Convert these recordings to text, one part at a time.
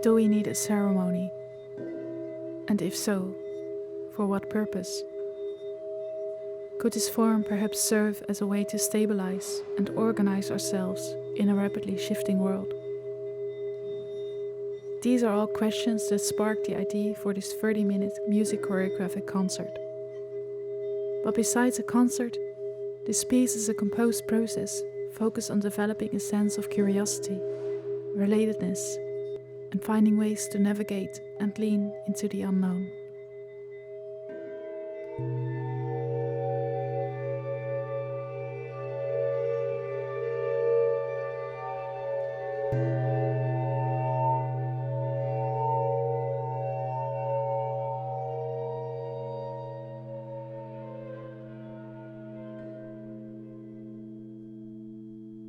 Do we need a ceremony? And if so, for what purpose? Could this form perhaps serve as a way to stabilize and organize ourselves in a rapidly shifting world? These are all questions that sparked the idea for this 30-minute music choreographic concert. But besides a concert, this piece is a composed process focused on developing a sense of curiosity, relatedness, and finding ways to navigate and lean into the unknown.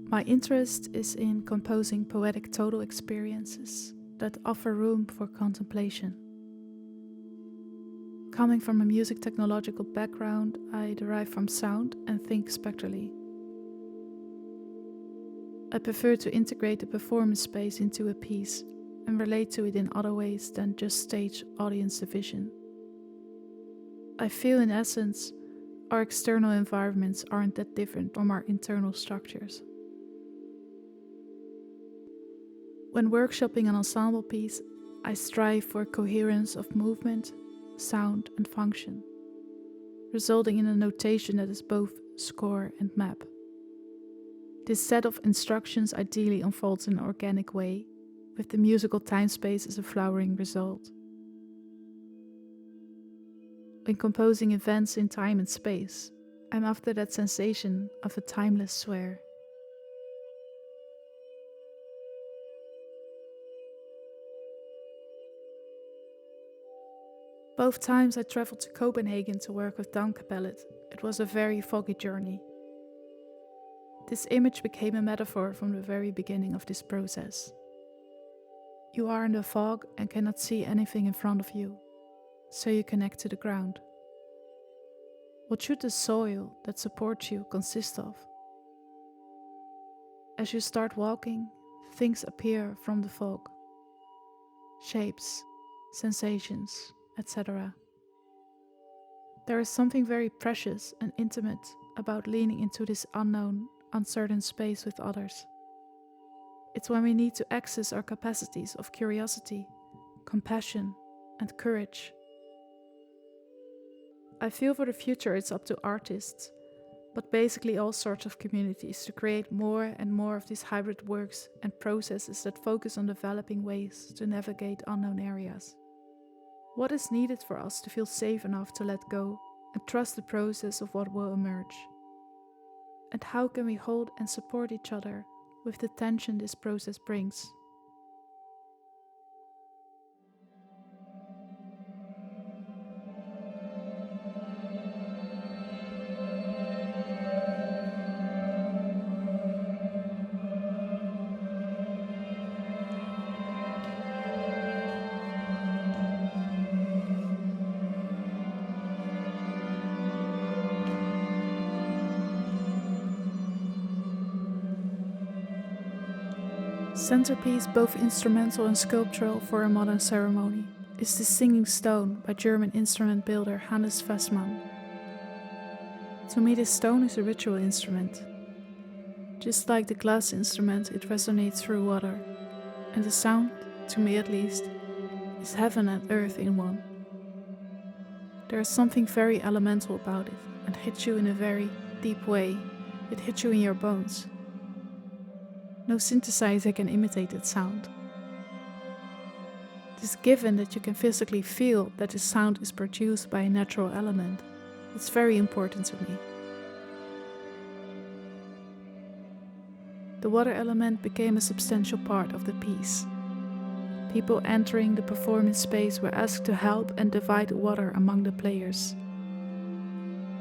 My interest is in composing poetic total experiences that offer room for contemplation. Coming from a music technological background, I derive from sound and think spectrally. I prefer to integrate the performance space into a piece and relate to it in other ways than just stage audience division. I feel in essence, our external environments aren't that different from our internal structures. When workshopping an ensemble piece, I strive for coherence of movement, sound and function, resulting in a notation that is both score and map. This set of instructions ideally unfolds in an organic way, with the musical time-space as a flowering result. When composing events in time and space, I'm after that sensation of a timeless sphere. Both times I traveled to Copenhagen to work with Damkapellet, it was a very foggy journey. This image became a metaphor from the very beginning of this process. You are in the fog and cannot see anything in front of you, so you connect to the ground. What should the soil that supports you consist of? As you start walking, things appear from the fog. Shapes, sensations, etc. There is something very precious and intimate about leaning into this unknown, uncertain space with others. It's when we need to access our capacities of curiosity, compassion, and courage. I feel for the future it's up to artists, but basically all sorts of communities to create more and more of these hybrid works and processes that focus on developing ways to navigate unknown areas. What is needed for us to feel safe enough to let go and trust the process of what will emerge? And how can we hold and support each other with the tension this process brings? Centerpiece, both instrumental and sculptural for a modern ceremony, is The Singing Stone by German instrument builder Hannes Fessman. To me, this stone is a ritual instrument. Just like the glass instrument, it resonates through water, and the sound, to me at least, is heaven and earth in one. There is something very elemental about it, and hits you in a very deep way. It hits you in your bones. No synthesizer can imitate that sound. It is given that you can physically feel that the sound is produced by a natural element. It's very important to me. The water element became a substantial part of the piece. People entering the performance space were asked to help and divide water among the players.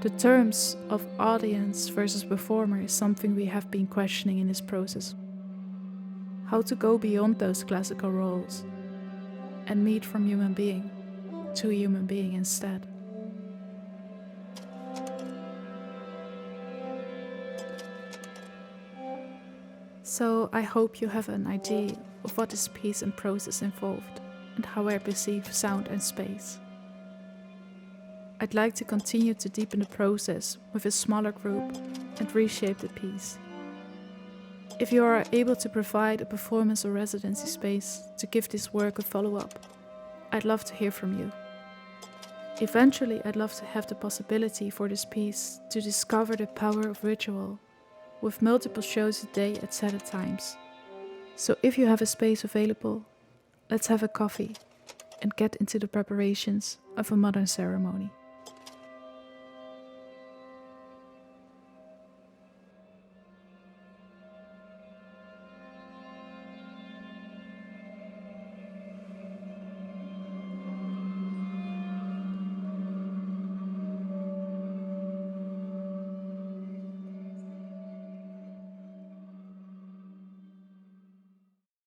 The terms of audience versus performer is something we have been questioning in this process. How to go beyond those classical roles and meet from human being to human being instead. So I hope you have an idea of what this piece and process involved and how I perceive sound and space. I'd like to continue to deepen the process with a smaller group and reshape the piece. If you are able to provide a performance or residency space to give this work a follow-up, I'd love to hear from you. Eventually, I'd love to have the possibility for this piece to discover the power of ritual with multiple shows a day at set times. So if you have a space available, let's have a coffee and get into the preparations of a modern ceremony.